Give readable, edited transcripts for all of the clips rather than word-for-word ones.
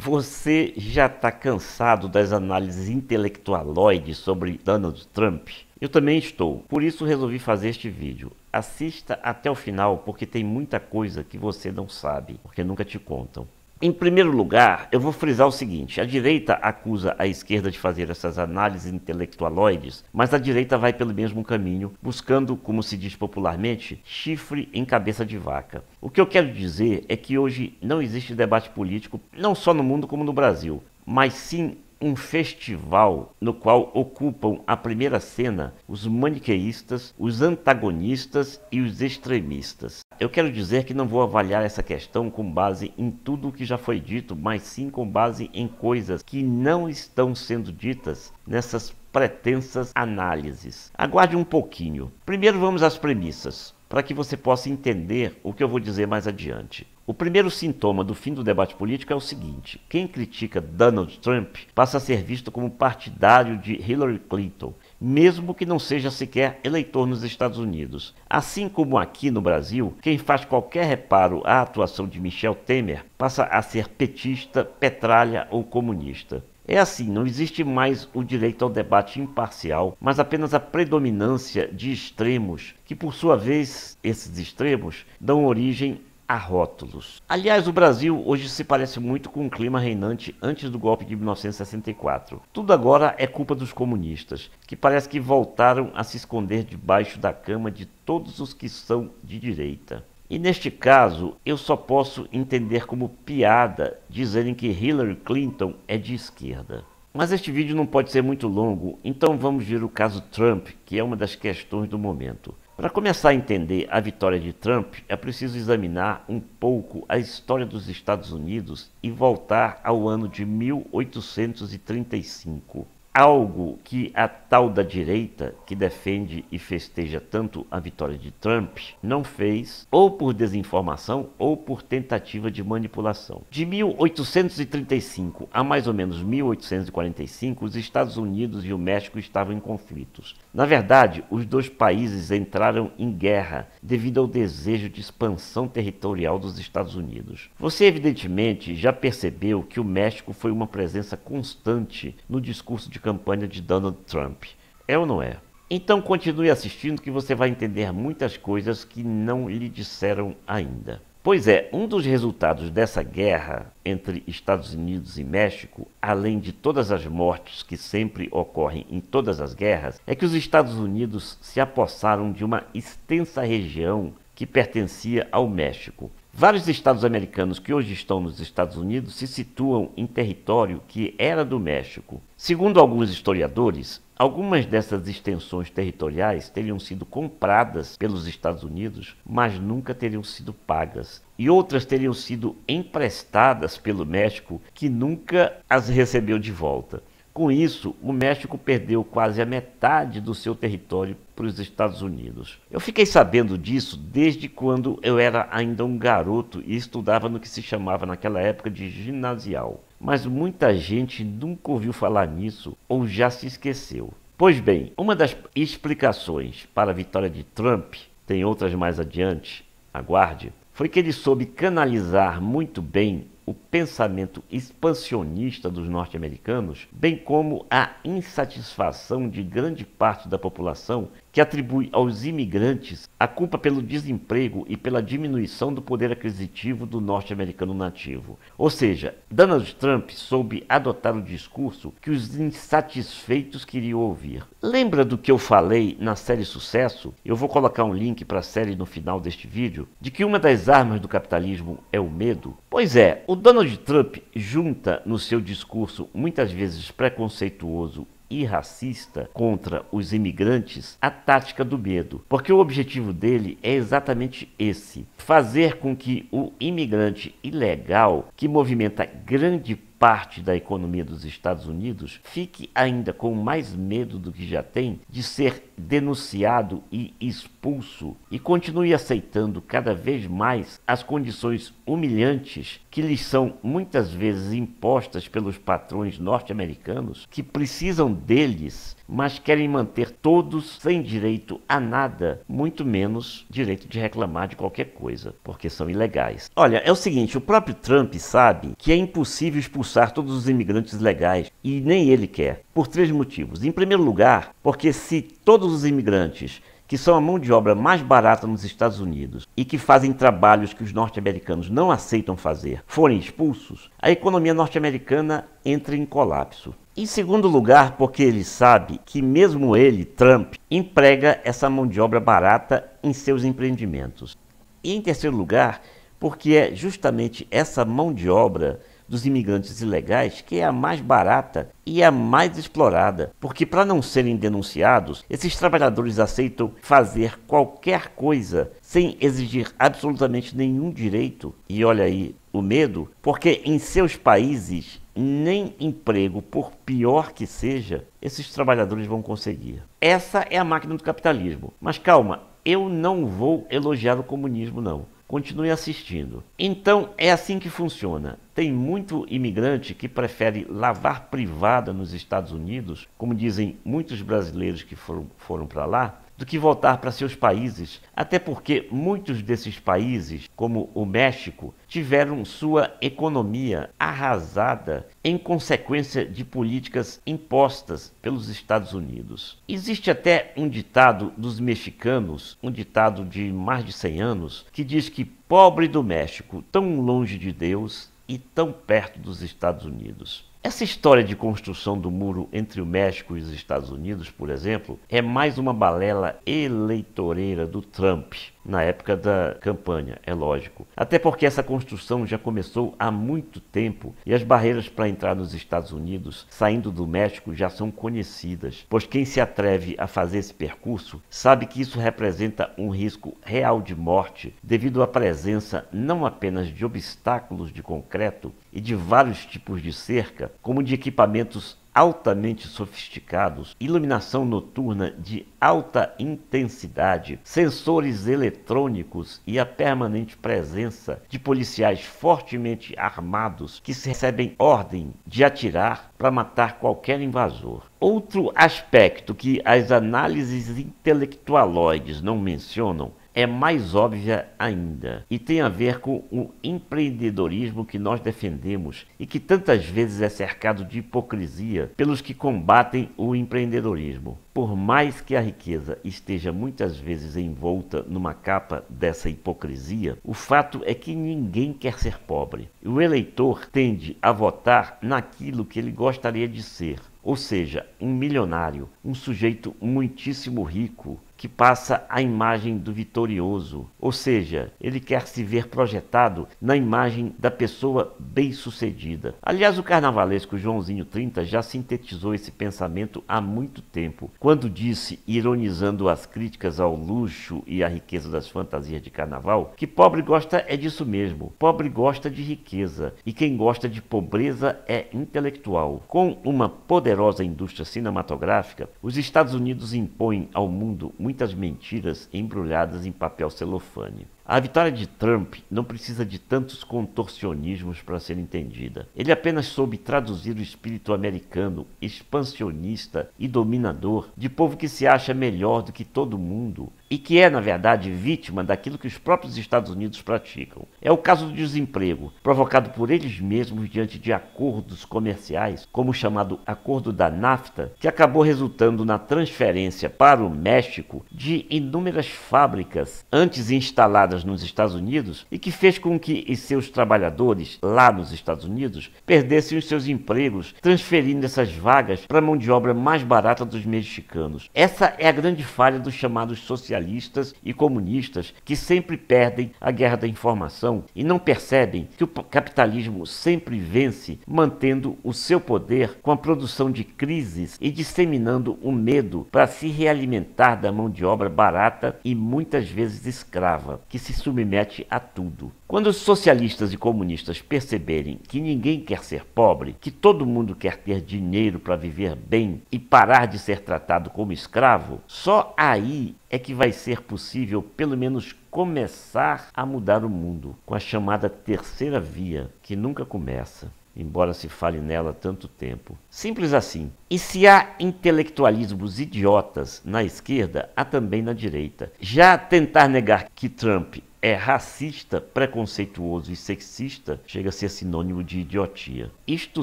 Você já está cansado das análises intelectualoides sobre Donald Trump? Eu também estou, por isso resolvi fazer este vídeo. Assista até o final porque tem muita coisa que você não sabe, porque nunca te contam. Em primeiro lugar, eu vou frisar o seguinte: a direita acusa a esquerda de fazer essas análises intelectualoides, mas a direita vai pelo mesmo caminho, buscando, como se diz popularmente, chifre em cabeça de vaca. O que eu quero dizer é que hoje não existe debate político, não só no mundo como no Brasil, mas sim um festival no qual ocupam a primeira cena os maniqueístas, os antagonistas e os extremistas. Eu quero dizer que não vou avaliar essa questão com base em tudo o que já foi dito, mas sim com base em coisas que não estão sendo ditas nessas pretensas análises. Aguarde um pouquinho. Primeiro vamos às premissas, para que você possa entender o que eu vou dizer mais adiante. O primeiro sintoma do fim do debate político é o seguinte: quem critica Donald Trump passa a ser visto como partidário de Hillary Clinton, mesmo que não seja sequer eleitor nos Estados Unidos. Assim como aqui no Brasil, quem faz qualquer reparo à atuação de Michel Temer passa a ser petista, petralha ou comunista. É assim, não existe mais o direito ao debate imparcial, mas apenas a predominância de extremos, que por sua vez, esses extremos, dão origem a rótulos. Aliás, o Brasil hoje se parece muito com o clima reinante antes do golpe de 1964. Tudo agora é culpa dos comunistas, que parece que voltaram a se esconder debaixo da cama de todos os que são de direita. E neste caso, eu só posso entender como piada dizerem que Hillary Clinton é de esquerda. Mas este vídeo não pode ser muito longo, então vamos ver o caso Trump, que é uma das questões do momento. Para começar a entender a vitória de Trump, é preciso examinar um pouco a história dos Estados Unidos e voltar ao ano de 1835. Algo que a tal da direita, que defende e festeja tanto a vitória de Trump, não fez, ou por desinformação ou por tentativa de manipulação. De 1835 a mais ou menos 1845, os Estados Unidos e o México estavam em conflitos. Na verdade, os dois países entraram em guerra devido ao desejo de expansão territorial dos Estados Unidos. Você evidentemente já percebeu que o México foi uma presença constante no discurso de campanha de Donald Trump. É ou não é? Então continue assistindo que você vai entender muitas coisas que não lhe disseram ainda. Pois é, um dos resultados dessa guerra entre Estados Unidos e México, além de todas as mortes que sempre ocorrem em todas as guerras, é que os Estados Unidos se apossaram de uma extensa região que pertencia ao México. Vários estados americanos que hoje estão nos Estados Unidos se situam em território que era do México. Segundo alguns historiadores, algumas dessas extensões territoriais teriam sido compradas pelos Estados Unidos, mas nunca teriam sido pagas. E outras teriam sido emprestadas pelo México, que nunca as recebeu de volta. Com isso, o México perdeu quase a metade do seu território para os Estados Unidos. Eu fiquei sabendo disso desde quando eu era ainda um garoto e estudava no que se chamava naquela época de ginasial. Mas muita gente nunca ouviu falar nisso ou já se esqueceu. Pois bem, uma das explicações para a vitória de Trump, tem outras mais adiante, aguarde, foi que ele soube canalizar muito bem o pensamento expansionista dos norte-americanos, bem como a insatisfação de grande parte da população que atribui aos imigrantes a culpa pelo desemprego e pela diminuição do poder aquisitivo do norte-americano nativo. Ou seja, Donald Trump soube adotar o discurso que os insatisfeitos queriam ouvir. Lembra do que eu falei na série Sucesso? Eu vou colocar um link para a série no final deste vídeo, de que uma das armas do capitalismo é o medo? Pois é, o Donald Trump junta no seu discurso muitas vezes preconceituoso e racista contra os imigrantes a tática do medo, porque o objetivo dele é exatamente esse: fazer com que o imigrante ilegal, que movimenta grande parte da economia dos Estados Unidos, fique ainda com mais medo do que já tem de ser denunciado e expulso, e continue aceitando cada vez mais as condições humilhantes que lhes são muitas vezes impostas pelos patrões norte-americanos, que precisam deles, mas querem manter todos sem direito a nada, muito menos direito de reclamar de qualquer coisa, porque são ilegais. Olha, é o seguinte: o próprio Trump sabe que é impossível expulsar expulsar todos os imigrantes legais, e nem ele quer, por 3 motivos. Em primeiro lugar, porque se todos os imigrantes que são a mão de obra mais barata nos Estados Unidos e que fazem trabalhos que os norte-americanos não aceitam fazer, forem expulsos, a economia norte-americana entra em colapso. Em segundo lugar, porque ele sabe que mesmo ele, Trump, emprega essa mão de obra barata em seus empreendimentos. E em terceiro lugar, porque é justamente essa mão de obra dos imigrantes ilegais que é a mais barata e a mais explorada, porque para não serem denunciados, esses trabalhadores aceitam fazer qualquer coisa sem exigir absolutamente nenhum direito. E olha aí o medo, porque em seus países nem emprego, por pior que seja, esses trabalhadores vão conseguir. Essa é a máquina do capitalismo. Mas calma, eu não vou elogiar o comunismo não. Continue assistindo. Então é assim que funciona. Tem muito imigrante que prefere lavar privada nos Estados Unidos, como dizem muitos brasileiros que foram para lá, do que voltar para seus países, até porque muitos desses países, como o México, tiveram sua economia arrasada em consequência de políticas impostas pelos Estados Unidos. Existe até um ditado dos mexicanos, um ditado de mais de 100 anos, que diz que pobre do México, tão longe de Deus e tão perto dos Estados Unidos. Essa história de construção do muro entre o México e os Estados Unidos, por exemplo, é mais uma balela eleitoreira do Trump, na época da campanha, é lógico. Até porque essa construção já começou há muito tempo e as barreiras para entrar nos Estados Unidos, saindo do México, já são conhecidas, pois quem se atreve a fazer esse percurso sabe que isso representa um risco real de morte devido à presença não apenas de obstáculos de concreto e de vários tipos de cerca, como de equipamentos altamente sofisticados, iluminação noturna de alta intensidade, sensores eletrônicos e a permanente presença de policiais fortemente armados que recebem ordem de atirar para matar qualquer invasor. Outro aspecto que as análises intelectualoides não mencionam é mais óbvia ainda e tem a ver com o empreendedorismo que nós defendemos e que tantas vezes é cercado de hipocrisia pelos que combatem o empreendedorismo. Por mais que a riqueza esteja muitas vezes envolta numa capa dessa hipocrisia, o fato é que ninguém quer ser pobre. O eleitor tende a votar naquilo que ele gostaria de ser, ou seja, um milionário, um sujeito muitíssimo rico, que passa a imagem do vitorioso, ou seja, ele quer se ver projetado na imagem da pessoa bem-sucedida. Aliás, o carnavalesco Joãozinho 30 já sintetizou esse pensamento há muito tempo, quando disse, ironizando as críticas ao luxo e à riqueza das fantasias de carnaval, que pobre gosta é disso mesmo, pobre gosta de riqueza, e quem gosta de pobreza é intelectual. Com uma poderosa indústria cinematográfica, os Estados Unidos impõem ao mundo muitas mentiras embrulhadas em papel celofane. A vitória de Trump não precisa de tantos contorcionismos para ser entendida. Ele apenas soube traduzir o espírito americano, expansionista e dominador, de povo que se acha melhor do que todo mundo e que é, na verdade, vítima daquilo que os próprios Estados Unidos praticam. É o caso do desemprego, provocado por eles mesmos diante de acordos comerciais, como o chamado Acordo da NAFTA, que acabou resultando na transferência para o México de inúmeras fábricas antes instaladas nos Estados Unidos e que fez com que seus trabalhadores lá nos Estados Unidos perdessem os seus empregos, transferindo essas vagas para a mão de obra mais barata dos mexicanos. Essa é a grande falha dos chamados socialistas e comunistas, que sempre perdem a guerra da informação e não percebem que o capitalismo sempre vence mantendo o seu poder com a produção de crises e disseminando o medo para se realimentar da mão de obra barata e muitas vezes escrava, que se submete a tudo. Quando os socialistas e comunistas perceberem que ninguém quer ser pobre, que todo mundo quer ter dinheiro para viver bem e parar de ser tratado como escravo, só aí é que vai ser possível, pelo menos, começar a mudar o mundo, com a chamada terceira via, que nunca começa, embora se fale nela há tanto tempo. Simples assim. E se há intelectualismos idiotas na esquerda, há também na direita. Já tentar negar que Trump é racista, preconceituoso e sexista, chega a ser sinônimo de idiotia. Isto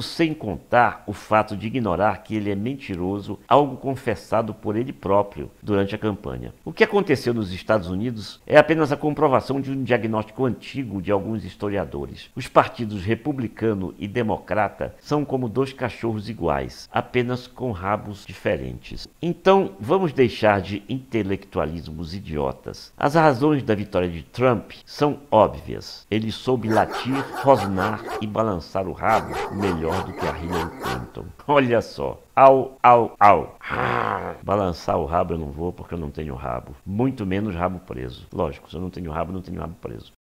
sem contar o fato de ignorar que ele é mentiroso, algo confessado por ele próprio durante a campanha. O que aconteceu nos Estados Unidos é apenas a comprovação de um diagnóstico antigo de alguns historiadores. Os partidos republicano e democrata são como dois cachorros iguais, apenas com rabos diferentes. Então, vamos deixar de intelectualismos idiotas. As razões da vitória de Trump são óbvias. Ele soube latir, rosnar e balançar o rabo melhor do que a Hillary Clinton. Olha só. Au, au, au. Balançar o rabo eu não vou porque eu não tenho rabo. Muito menos rabo preso. Lógico, se eu não tenho rabo, não tenho rabo preso.